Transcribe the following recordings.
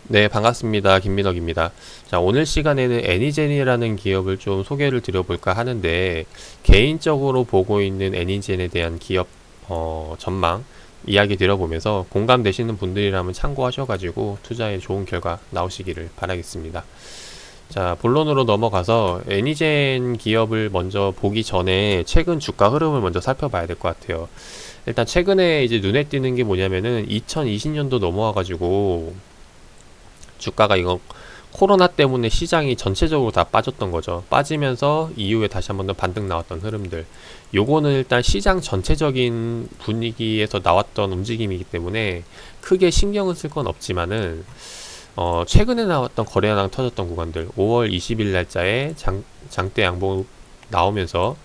네, 반갑습니다. 김민혁입니다. 자, 오늘 시간에는 애니젠이라는 기업을 좀 소개를 드려볼까 하는데, 개인적으로 보고 있는 애니젠에 대한 기업, 전망, 이야기 드려보면서 공감되시는 분들이라면 참고하셔가지고 투자에 좋은 결과 나오시기를 바라겠습니다. 자, 본론으로 넘어가서 애니젠 기업을 먼저 보기 전에 최근 주가 흐름을 먼저 살펴봐야 될 것 같아요. 일단 최근에 이제 눈에 띄는 게 뭐냐면은 2020년도 넘어와가지고 주가가 이거 코로나 때문에 시장이 전체적으로 다 빠졌던 거죠. 빠지면서 이후에 다시 한번 더 반등 나왔던 흐름들. 요거는 일단 시장 전체적인 분위기에서 나왔던 움직임이기 때문에 크게 신경은 쓸 건 없지만은 최근에 나왔던 거래량 터졌던 구간들 5월 20일 날짜에 장대 양봉 나오면서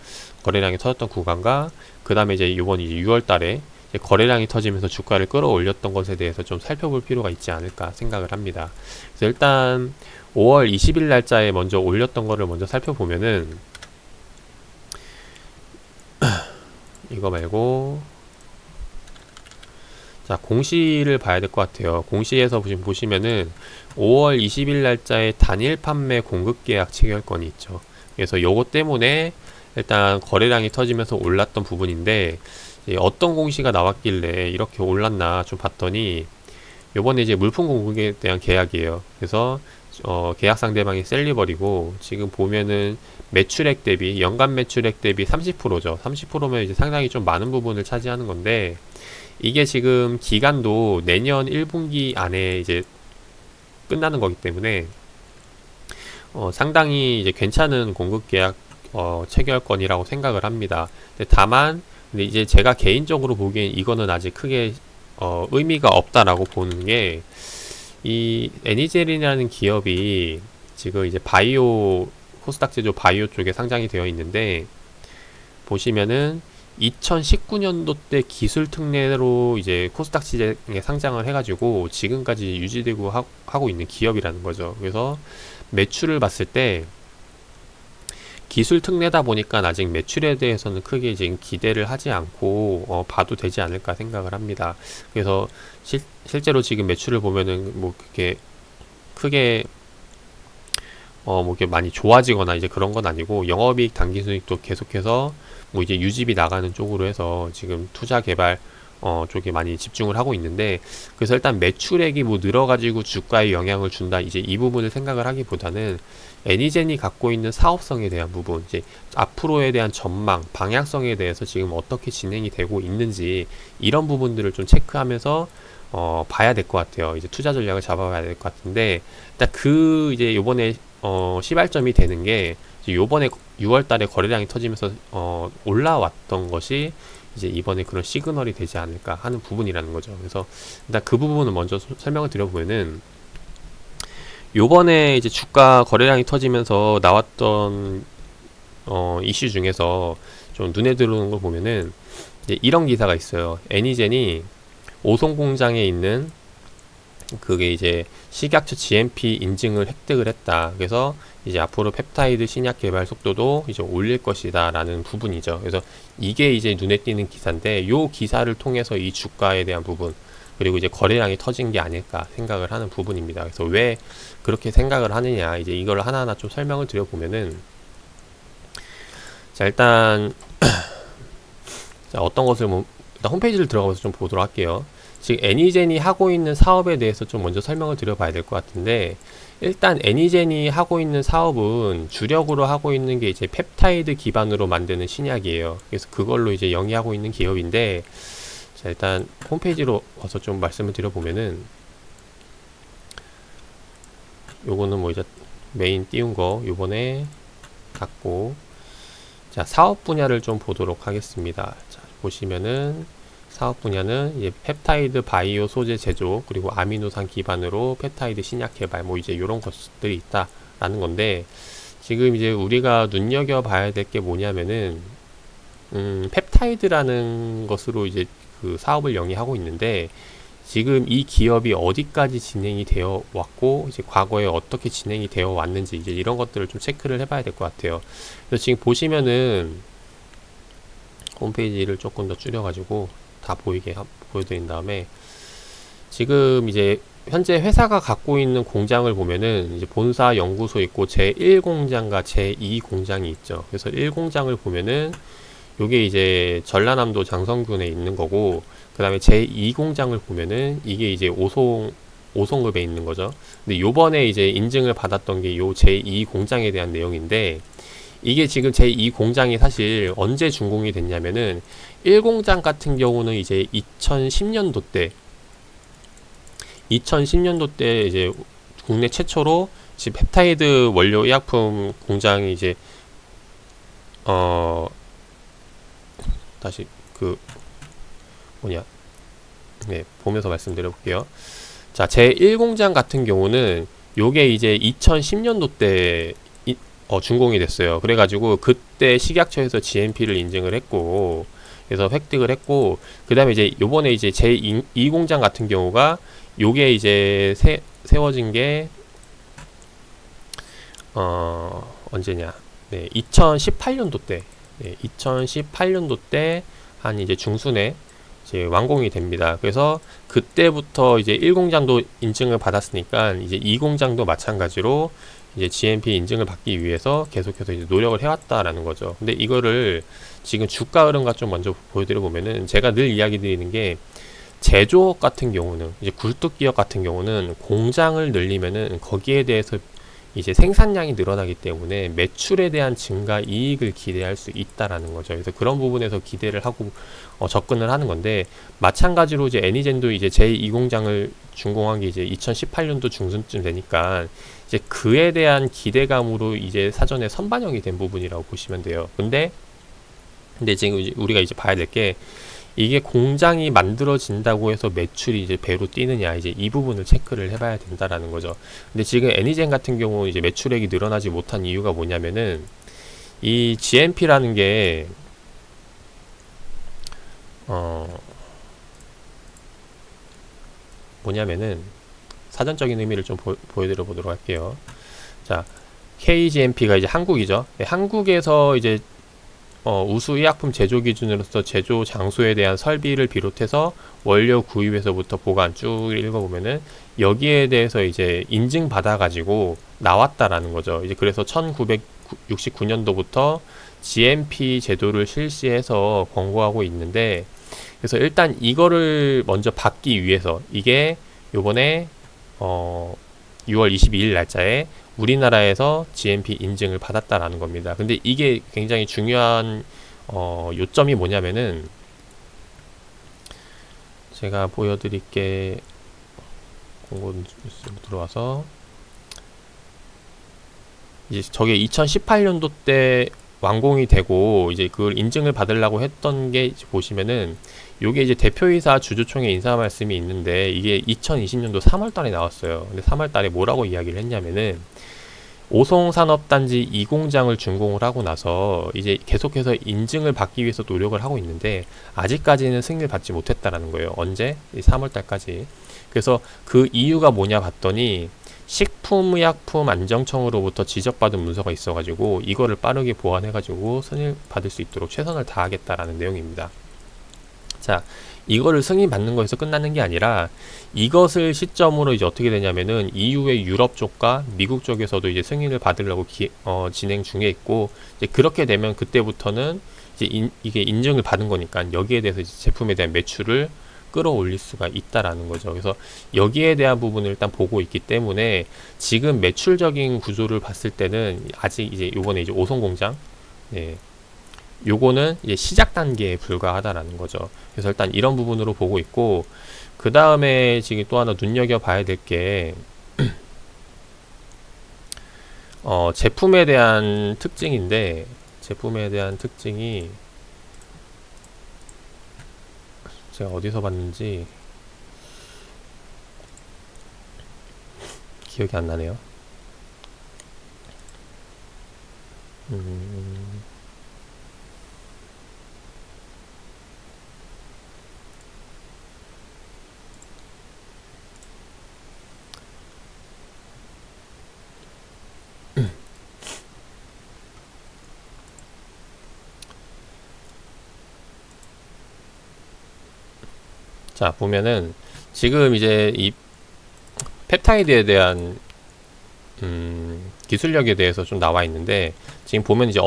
거래량이 터졌던 구간과 그 다음에 이제 이번 이제 6월 달에 거래량이 터지면서 주가를 끌어올렸던 것에 대해서 좀 살펴볼 필요가 있지 않을까 생각을 합니다. 그래서 일단 5월 20일 날짜에 먼저 올렸던 거를 먼저 살펴보면은 이거 말고 자 공시를 봐야 될 것 같아요. 공시에서 보시면은 5월 20일 날짜에 단일 판매 공급 계약 체결권이 있죠. 그래서 요거 때문에 일단 거래량이 터지면서 올랐던 부분인데 어떤 공시가 나왔길래 이렇게 올랐나 좀 봤더니 요번에 이제 물품 공급에 대한 계약이에요. 그래서 계약 상대방이 셀리버리고 지금 보면은 매출액 대비 연간 매출액 대비 30%죠. 30%면 이제 상당히 좀 많은 부분을 차지하는 건데 이게 지금 기간도 내년 1분기 안에 이제 끝나는 거기 때문에 상당히 이제 괜찮은 공급 계약 체결권이라고 생각을 합니다. 근데 이제 제가 개인적으로 보기엔 이거는 아직 크게 의미가 없다라고 보는 게 이 애니젤이라는 기업이 지금 이제 바이오 코스닥 제조 바이오 쪽에 상장이 되어 있는데 보시면은 2019년도 때 기술 특례로 이제 코스닥 시장에 상장을 해가지고 지금까지 유지되고 하고 있는 기업이라는 거죠. 그래서 매출을 봤을 때 기술 특례다 보니까 아직 매출에 대해서는 크게 지금 기대를 하지 않고 봐도 되지 않을까 생각을 합니다. 그래서 실제로 지금 매출을 보면은 뭐 그렇게 크게 뭐 이렇게 많이 좋아지거나 이제 그런 건 아니고 영업이익 당기순이익도 계속해서 뭐 이제 유지비 나가는 쪽으로 해서 지금 투자 개발 쪽에 많이 집중을 하고 있는데 그래서 일단 매출액이 뭐 늘어가지고 주가에 영향을 준다 이제 이 부분을 생각을 하기보다는 애니젠이 갖고 있는 사업성에 대한 부분 이제 앞으로에 대한 전망 방향성에 대해서 지금 어떻게 진행이 되고 있는지 이런 부분들을 좀 체크하면서 봐야 될 것 같아요. 이제 투자 전략을 잡아봐야 될 것 같은데 일단 그 이제 요번에 시발점이 되는 게 이제 요번에 6월 달에 거래량이 터지면서 올라왔던 것이 이제 이번에 그런 시그널이 되지 않을까 하는 부분이라는 거죠. 그래서 일단 그 부분을 먼저 설명을 드려보면은 요번에 이제 주가 거래량이 터지면서 나왔던 이슈 중에서 좀 눈에 들어오는 걸 보면은 이제 이런 기사가 있어요. 애니젠이 오송 공장에 있는 그게 이제 식약처 GMP 인증을 획득을 했다. 그래서 이제 앞으로 펩타이드 신약 개발 속도도 이제 올릴 것이다 라는 부분이죠. 그래서 이게 이제 눈에 띄는 기사인데 요 기사를 통해서 이 주가에 대한 부분 그리고 이제 거래량이 터진 게 아닐까 생각을 하는 부분입니다. 그래서 왜 그렇게 생각을 하느냐 이제 이걸 하나하나 좀 설명을 드려보면은 자 일단 자 어떤 것을 뭐 일단 홈페이지를 들어가서 좀 보도록 할게요. 지금 애니젠이 하고 있는 사업에 대해서 좀 먼저 설명을 드려봐야 될 것 같은데 일단 애니젠이 하고 있는 사업은 주력으로 하고 있는 게 이제 펩타이드 기반으로 만드는 신약이에요. 그래서 그걸로 이제 영위하고 있는 기업인데 자 일단 홈페이지로 와서 좀 말씀을 드려보면은 요거는 뭐 이제 메인 띄운 거 요번에 갖고 자 사업 분야를 좀 보도록 하겠습니다. 자 보시면은 사업 분야는 이제 펩타이드 바이오 소재 제조 그리고 아미노산 기반으로 펩타이드 신약 개발 뭐 이제 이런 것들이 있다라는 건데 지금 이제 우리가 눈여겨 봐야 될 게 뭐냐면은 펩타이드라는 것으로 이제 그 사업을 영위하고 있는데 지금 이 기업이 어디까지 진행이 되어 왔고 이제 과거에 어떻게 진행이 되어 왔는지 이제 이런 것들을 좀 체크를 해봐야 될 것 같아요. 그래서 지금 보시면은 홈페이지를 조금 더 줄여가지고 다 보이게 보여드린 다음에 지금 이제 현재 회사가 갖고 있는 공장을 보면은 이제 본사 연구소 있고 제1공장과 제2공장이 있죠. 그래서 1공장을 보면은 요게 이제 전라남도 장성군에 있는 거고, 그 다음에 제2공장을 보면은 이게 이제 오송읍에 있는 거죠. 근데 요번에 이제 인증을 받았던 게 요 제2공장에 대한 내용인데, 이게 지금 제2공장이 사실 언제 준공이 됐냐면은 1공장 같은 경우는 이제 2010년도 때 이제 국내 최초로 지금 펩타이드 원료 의약품 공장이 이제 어 다시 그 뭐냐, 네, 보면서 말씀드려 볼게요. 자, 제1공장 같은 경우는 요게 이제 2010년도 때 준공이 됐어요. 그래가지고 그때 식약처에서 GMP를 인증을 했고, 그래서 획득을 했고, 그 다음에 이제 요번에 이제 제2공장 같은 경우가 요게 이제 세워진 게 언제냐, 네, 2018년도 때, 네, 2018년도 때 한 이제 중순에 이제 완공이 됩니다. 그래서 그때부터 이제 1공장도 인증을 받았으니까 이제 2공장도 마찬가지로 이제 GMP 인증을 받기 위해서 계속해서 이제 노력을 해왔다라는 거죠. 근데 이거를 지금 주가 흐름과 좀 먼저 보여드려 보면은, 제가 늘 이야기 드리는 게, 제조업 같은 경우는 이제 굴뚝기업 같은 경우는 공장을 늘리면은 거기에 대해서 이제 생산량이 늘어나기 때문에 매출에 대한 증가 이익을 기대할 수 있다라는 거죠. 그래서 그런 부분에서 기대를 하고 접근을 하는 건데, 마찬가지로 이제 애니젠도 이제 제2공장을 준공한 게 이제 2018년도 중순쯤 되니까 이제 그에 대한 기대감으로 이제 사전에 선반영이 된 부분이라고 보시면 돼요. 근데 지금 이제 우리가 이제 봐야 될 게, 이게 공장이 만들어진다고 해서 매출이 이제 배로 뛰느냐, 이제 이 부분을 체크를 해봐야 된다라는 거죠. 근데 지금 애니젠 같은 경우 이제 매출액이 늘어나지 못한 이유가 뭐냐면은, 이 GMP라는 게 뭐냐면은, 사전적인 의미를 좀 보여드려 보도록 할게요. 자, KGMP가 이제 한국이죠. 네, 한국에서 이제 우수 의약품 제조 기준으로서 제조 장소에 대한 설비를 비롯해서 원료 구입에서부터 보관 쭉 읽어보면은 여기에 대해서 이제 인증받아가지고 나왔다라는 거죠. 이제 그래서 1969년도부터 GMP 제도를 실시해서 권고하고 있는데, 그래서 일단 이거를 먼저 받기 위해서, 이게 요번에 6월 22일 날짜에 우리나라에서 GMP 인증을 받았다라는 겁니다. 근데 이게 굉장히 중요한 요점이 뭐냐면은, 제가 보여드릴게, 공고 뉴스로 들어와서 이제 저게 2018년도 때 완공이 되고 이제 그걸 인증을 받으려고 했던 게 이제 보시면은, 요게 이제 대표이사 주주총회 인사 말씀이 있는데, 이게 2020년도 3월달에 나왔어요. 근데 3월달에 뭐라고 이야기를 했냐면은, 오송산업단지 2공장을 준공을 하고 나서 이제 계속해서 인증을 받기 위해서 노력을 하고 있는데, 아직까지는 승인을 받지 못했다라는 거예요. 언제? 3월달까지. 그래서 그 이유가 뭐냐 봤더니, 식품의약품안정청으로부터 지적받은 문서가 있어가지고 이거를 빠르게 보완해가지고 승인 받을 수 있도록 최선을 다하겠다라는 내용입니다. 자, 이거를 승인 받는 거에서 끝나는 게 아니라, 이것을 시점으로 이제 어떻게 되냐면은 EU의 유럽 쪽과 미국 쪽에서도 이제 승인을 받으려고 진행 중에 있고, 이제 그렇게 되면 그때부터는 이제 이게 인증을 받은 거니까 여기에 대해서 이제 제품에 대한 매출을 끌어올릴 수가 있다라는 거죠. 그래서 여기에 대한 부분을 일단 보고 있기 때문에, 지금 매출적인 구조를 봤을 때는 아직 이제 요번에 이제 오송공장, 네, 요거는 이제 시작 단계에 불과하다라는 거죠. 그래서 일단 이런 부분으로 보고 있고, 그 다음에 지금 또 하나 눈여겨봐야 될 게, 제품에 대한 특징인데, 제품에 대한 특징이 제가 어디서 봤는지 기억이 안 나네요. 자, 보면은 지금 이제 이 펩타이드에 대한 기술력에 대해서 좀 나와 있는데, 지금 보면 이제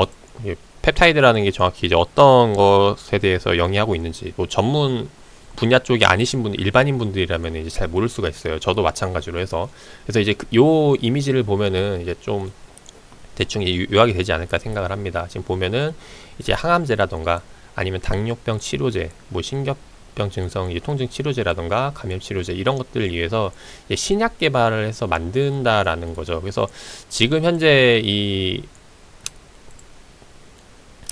펩타이드라는 게 정확히 이제 어떤 것에 대해서 영위하고 있는지, 뭐 전문 분야 쪽이 아니신 분, 일반인 분들이라면 이제 잘 모를 수가 있어요. 저도 마찬가지로 해서. 그래서 이제 요 이미지를 보면은 이제 좀 대충 요약이 되지 않을까 생각을 합니다. 지금 보면은 이제 항암제라던가 아니면 당뇨병 치료제, 뭐 신경병 증상 이제 통증 치료제라던가 감염 치료제 이런 것들을 위해서 이제 신약 개발을 해서 만든다라는 거죠. 그래서 지금 현재 이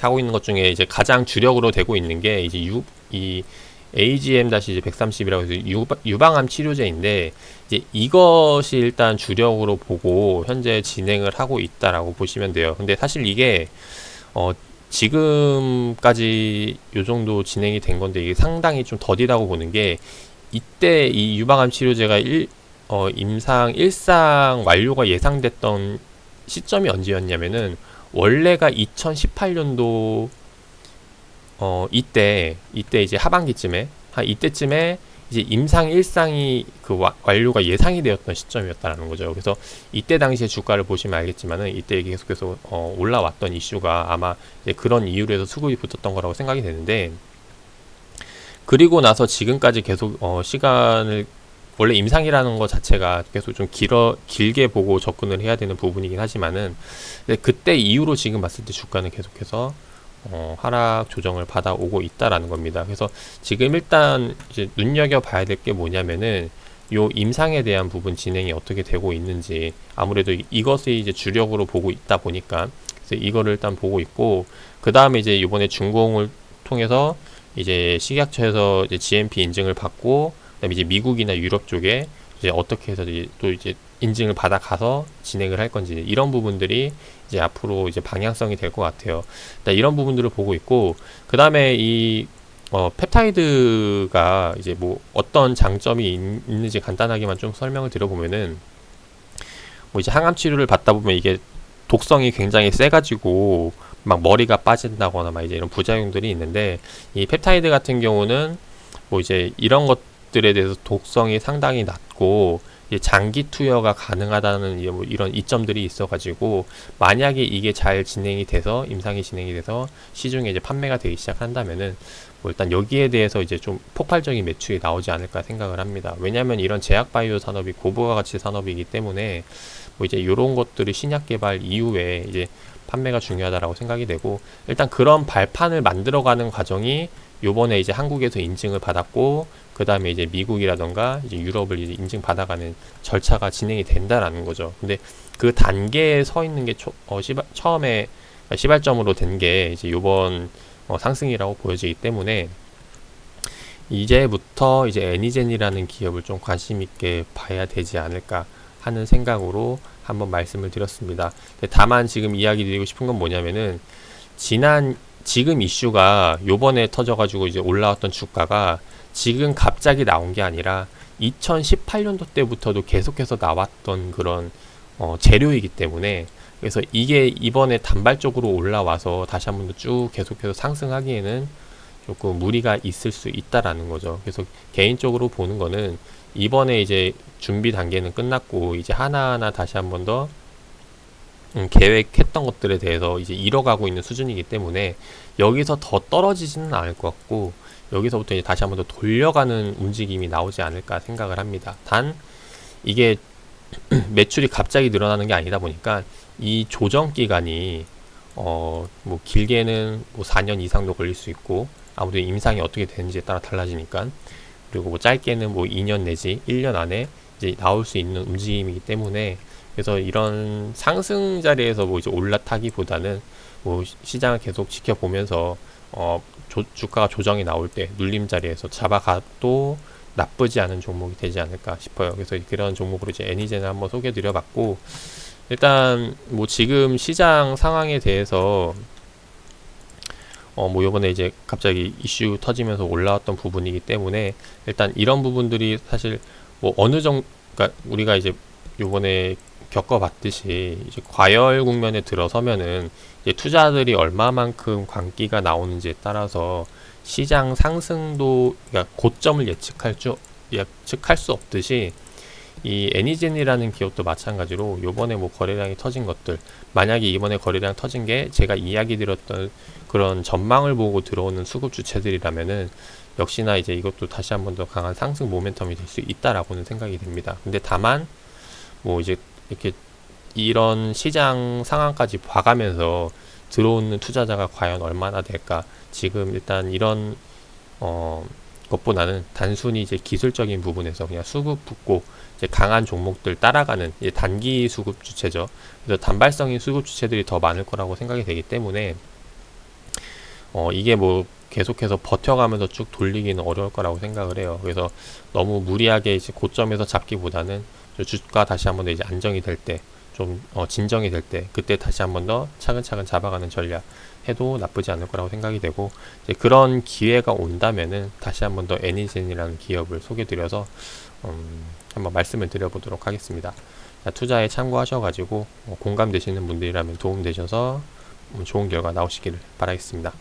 하고 있는 것 중에 이제 가장 주력으로 되고 있는 게 이제 이 AGM-130이라고 해서 유방암 치료제인데, 이제 이것이 일단 주력으로 보고 현재 진행을 하고 있다라고 보시면 돼요. 근데 사실 이게 지금까지 요 정도 진행이 된 건데 이게 상당히 좀 더디다고 보는 게, 이때 이 유방암 치료제가 임상 1상 완료가 예상됐던 시점이 언제였냐면은, 원래가 2018년도 이때 이제 하반기쯤에 이때쯤에 이제 임상 1상이 그 완료가 예상이 되었던 시점이었다는 거죠. 그래서 이때 당시에 주가를 보시면 알겠지만은 이때 계속해서 올라왔던 이슈가 아마 이제 그런 이유로 해서 수급이 붙었던 거라고 생각이 되는데, 그리고 나서 지금까지 계속 시간을, 원래 임상이라는 것 자체가 계속 좀 길게 보고 접근을 해야 되는 부분이긴 하지만은, 그때 이후로 지금 봤을 때 주가는 계속해서 하락 조정을 받아오고 있다라는 겁니다. 그래서 지금 일단 이제 눈여겨봐야 될 게 뭐냐면은, 요 임상에 대한 부분 진행이 어떻게 되고 있는지, 아무래도 이것을 이제 주력으로 보고 있다 보니까 그래서 이거를 일단 보고 있고, 그 다음에 이제 이번에 준공을 통해서 이제 식약처에서 이제 GMP 인증을 받고, 그다음에 이제 미국이나 유럽 쪽에 이제 어떻게 해서 또 이제 인증을 받아가서 진행을 할 건지, 이런 부분들이 이제 앞으로 이제 방향성이 될 것 같아요. 이런 부분들을 보고 있고, 그 다음에 이 펩타이드가 이제 뭐 어떤 장점이 있는지 간단하게만 좀 설명을 드려보면은, 뭐 이제 항암 치료를 받다 보면 이게 독성이 굉장히 세가지고 막 머리가 빠진다거나 막 이제 이런 부작용들이 있는데, 이 펩타이드 같은 경우는 뭐 이제 이런 것들에 대해서 독성이 상당히 낮고 이제 장기 투여가 가능하다는 뭐 이런 이점들이 있어가지고, 만약에 이게 잘 진행이 돼서 임상이 진행이 돼서 시중에 이제 판매가 되기 시작한다면은 뭐 일단 여기에 대해서 이제 좀 폭발적인 매출이 나오지 않을까 생각을 합니다. 왜냐하면 이런 제약바이오 산업이 고부가가치 산업이기 때문에 뭐 이제 이런 것들이 신약 개발 이후에 이제 판매가 중요하다라고 생각이 되고, 일단 그런 발판을 만들어가는 과정이 요번에 이제 한국에서 인증을 받았고, 그 다음에 이제 미국이라던가 이제 유럽을 이제 인증 받아가는 절차가 진행이 된다라는 거죠. 근데 그 단계에 서 있는 게 처음에 시발점으로 된 게 이제 요번 상승이라고 보여지기 때문에, 이제부터 이제 애니젠이라는 기업을 좀 관심 있게 봐야 되지 않을까 하는 생각으로 한번 말씀을 드렸습니다. 다만 지금 이야기 드리고 싶은 건 뭐냐면은, 지금 이슈가 요번에 터져가지고 이제 올라왔던 주가가 지금 갑자기 나온 게 아니라 2018년도 때부터도 계속해서 나왔던 그런 재료이기 때문에, 그래서 이게 이번에 단발적으로 올라와서 다시 한번 더 쭉 계속해서 상승하기에는 조금 무리가 있을 수 있다라는 거죠. 그래서 개인적으로 보는 거는, 이번에 이제 준비 단계는 끝났고 이제 하나하나 다시 한번 더 계획했던 것들에 대해서 이제 이뤄가고 있는 수준이기 때문에 여기서 더 떨어지지는 않을 것 같고, 여기서부터 이제 다시 한번 더 돌려가는 움직임이 나오지 않을까 생각을 합니다. 단 이게 매출이 갑자기 늘어나는 게 아니다 보니까 이 조정 기간이 뭐 길게는 뭐 4년 이상도 걸릴 수 있고, 아무래도 임상이 어떻게 되는지에 따라 달라지니까, 그리고 뭐 짧게는 뭐 2년 내지 1년 안에 이제 나올 수 있는 움직임이기 때문에, 그래서 이런 상승 자리에서 뭐 이제 올라타기보다는 뭐 시장을 계속 지켜보면서 주가가 조정이 나올 때 눌림 자리에서 잡아가도 나쁘지 않은 종목이 되지 않을까 싶어요. 그래서 그런 종목으로 이제 애니젠을 한번 소개해 드려봤고, 일단 뭐 지금 시장 상황에 대해서 뭐 요번에 이제 갑자기 이슈 터지면서 올라왔던 부분이기 때문에, 일단 이런 부분들이 사실 뭐 어느 정도, 그러니까 우리가 이제 요번에 겪어봤듯이 이제 과열 국면에 들어서면은 이제 투자들이 얼마만큼 광기가 나오는지에 따라서 시장 상승도, 그러니까 고점을 예측할 수 없듯이 이 애니젠이라는 기업도 마찬가지로 요번에 뭐 거래량이 터진 것들, 만약에 이번에 거래량 터진 게 제가 이야기 드렸던 그런 전망을 보고 들어오는 수급 주체들이라면은 역시나 이제 이것도 다시 한번 더 강한 상승 모멘텀이 될 수 있다라고는 생각이 됩니다. 근데 다만 뭐 이제 이렇게 이런 시장 상황까지 봐가면서 들어오는 투자자가 과연 얼마나 될까? 지금 일단 이런 것보다는 단순히 이제 기술적인 부분에서 그냥 수급 붙고 이제 강한 종목들 따라가는 이제 단기 수급 주체죠. 그래서 단발성인 수급 주체들이 더 많을 거라고 생각이 되기 때문에 이게 뭐 계속해서 버텨가면서 쭉 돌리기는 어려울 거라고 생각을 해요. 그래서 너무 무리하게 이제 고점에서 잡기보다는 주가 다시 한번 더 이제 안정이 될 때, 좀 진정이 될 때, 그때 다시 한번 더 차근차근 잡아가는 전략 해도 나쁘지 않을 거라고 생각이 되고, 이제 그런 기회가 온다면은 다시 한번 더 애니젠이라는 기업을 소개드려서 한번 말씀을 드려보도록 하겠습니다. 자, 투자에 참고하셔가지고 공감되시는 분들이라면 도움되셔서 좋은 결과 나오시기를 바라겠습니다.